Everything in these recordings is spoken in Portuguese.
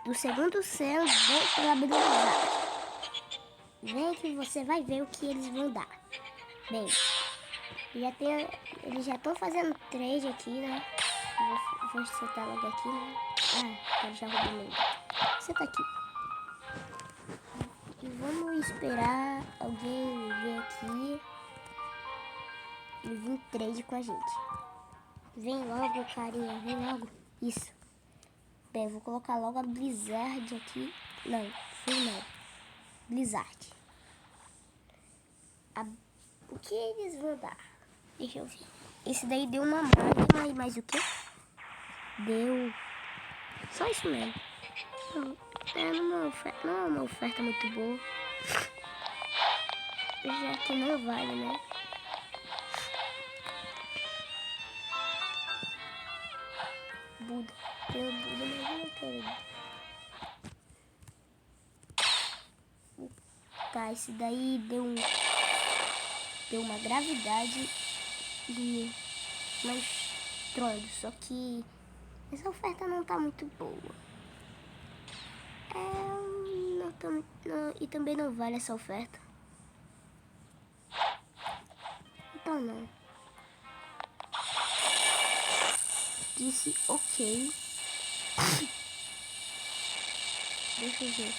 do segundo selo pela habilidade. Vem que você vai ver o que eles vão dar. Bem, eles já estão fazendo trade aqui, né? Vou sentar logo aqui, né? Ah, eu já roubei meu. Senta aqui. E vamos esperar alguém vir aqui e vir trade com a gente. Vem logo, carinha, vem logo. Isso. Bem, vou colocar logo a Blizzard aqui. Não, não. Blizzard. O que eles vão dar? Deixa eu ver. Esse daí deu uma máquina e mais o que? Deu... Só isso mesmo. Não é uma oferta muito boa. Já que não vale, né? Buda. Tem o Buda, mas eu não quero. Tá, esse daí deu uma gravidade e mais troll. Só que essa oferta não tá muito boa. E também não vale essa oferta. Então não. Disse ok. Deixa eu ver.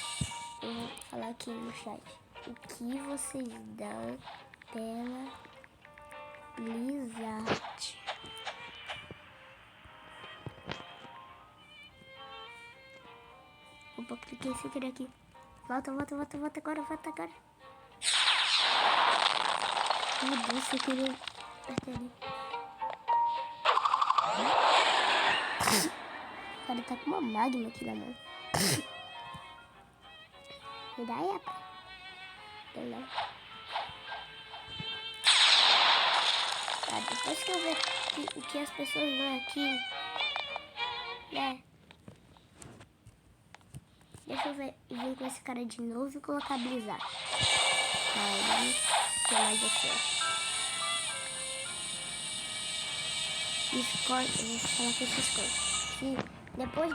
Eu vou falar aqui no chat. O que vocês dão pela Blizzard? Opa, cliquei sem querer aqui. Volta agora. Meu Deus, eu queria apertar ali. O cara tá com uma magma aqui na mão. Me dá aí, rapaz. Não. Tá, depois que eu ver o que as pessoas vão aqui, né? Deixa eu ver e vir com esse cara de novo e colocar Blizzard. Aí, que mais você? Escolhe, eu vou falar com esse escolhe. Se depois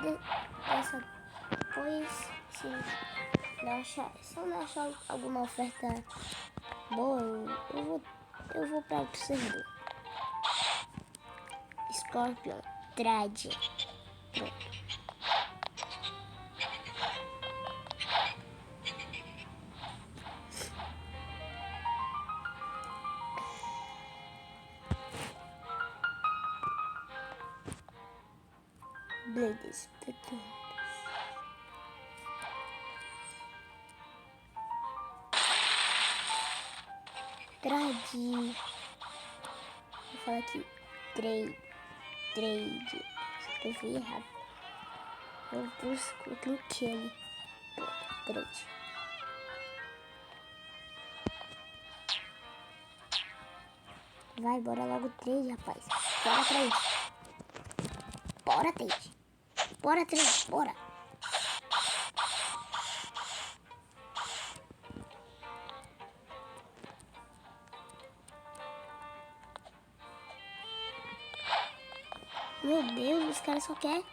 dessa, se eu não achar alguma oferta boa, eu vou para o servidor. Scorpion, trade. Pronto. Blades, trade. Vou falar aqui, trade. Escrevi errado. Eu busco, eu cliquei ali. Trade. Vai, bora logo trade, rapaz. Bora trade. Bora. Meu Deus, os caras só querem.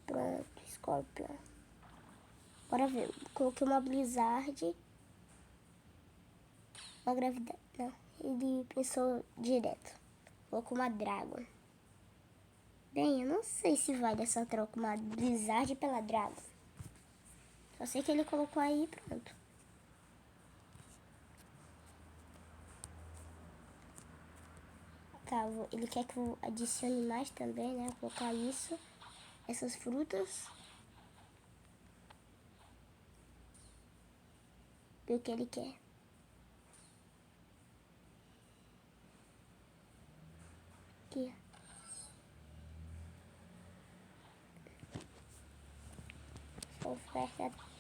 Pronto, Scorpion. Bora ver. Coloquei uma Blizzard. Uma gravidade. Não, ele pensou direto. Colocou uma Dragon. Bem, eu não sei se vale essa troca, uma Blizzard pela Dragon. Só sei que ele colocou aí e pronto. Tá, ele quer que eu adicione mais também, né? Vou colocar isso. Essas frutas. Ver o que ele quer. Aqui.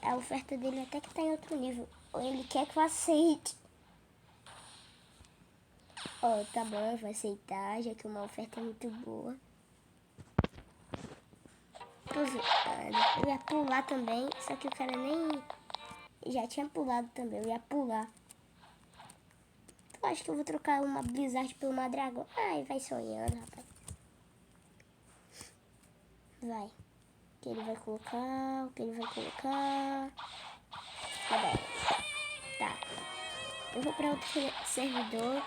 A oferta dele até que tá em outro nível. Ou ele quer que eu aceite. Ó, tá bom, eu vou aceitar, já que uma oferta é muito boa. Eu ia pular também, só que o cara nem Já tinha pulado também, eu ia pular. Eu acho que eu vou trocar uma Blizzard por uma Dragon. Ai, vai sonhando, rapaz. Vai. O que ele vai colocar? O que ele vai colocar? Tá bom. Tá. Eu vou pra outro servidor.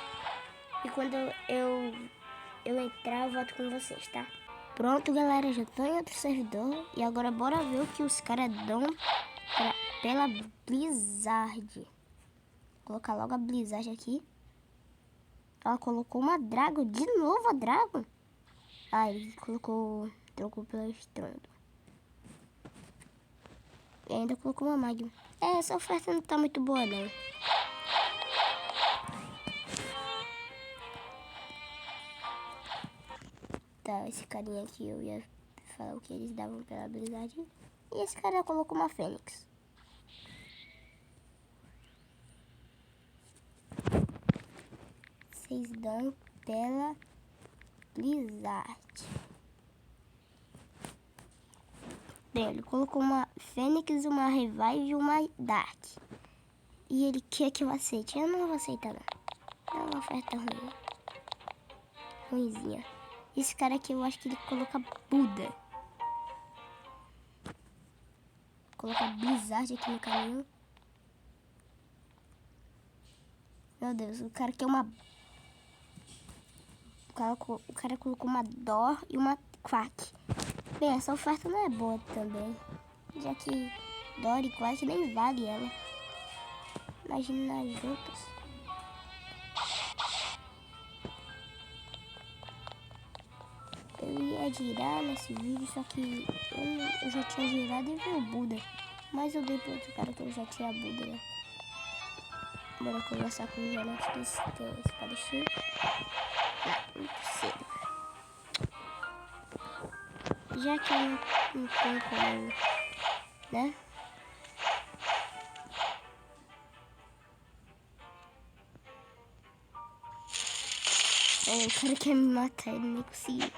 E quando eu entrar, eu volto com vocês, tá? Pronto, galera. Já tô em outro servidor. E agora bora ver o que os caras dão pela Blizzard. Vou colocar logo a Blizzard aqui. Ela colocou uma Dragon. De novo a Dragon? Ah, ele trocou pela Estrondo. E ainda colocou uma Magma. Essa oferta não tá muito boa, não. Tá, esse carinha aqui eu ia falar o que eles davam pela Blizzard. E esse cara colocou uma Fênix. Vocês dão pela Blizzard. Bem, ele colocou uma Fênix, uma Revive e uma Dark. E ele quer que eu aceite. Eu não vou aceitar, não. É uma oferta ruim. Ruinzinha. Esse cara aqui eu acho que ele coloca Buda. Colocar Blizzard aqui no caminho. Meu Deus, o cara quer uma... O cara colocou uma Dor e uma Quack. Bem, essa oferta não é boa também. Já que Dor e Quack nem vale ela. Imagina nas juntas. Eu ia girar nesse vídeo, só que eu já tinha girado e vi o Buda. Mas eu dei pro outro cara que eu já tinha Buda, né? Bora conversar com o gerente desse espadachim. Não, muito cedo. Já que eu não tenho como, né? O cara quer me matar, ele nem conseguiu.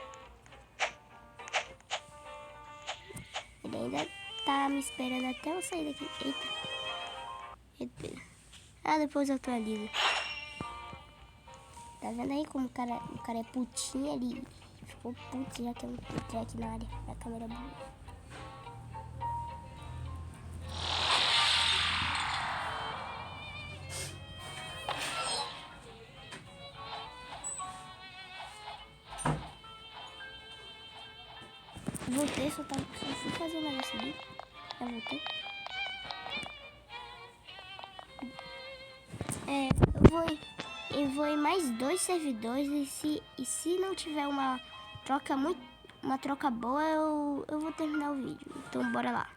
Ele ainda tá me esperando até eu sair daqui. Eita. Ah, depois eu atualizo. Tá vendo aí como o cara é putinho, ele ficou puto já que eu entrei aqui na área da câmera boa. Voltei, só fui fazer um negócio ali. Já voltei. Eu vou em mais 2 servidores e se não tiver uma troca boa, eu vou terminar o vídeo. Então bora lá.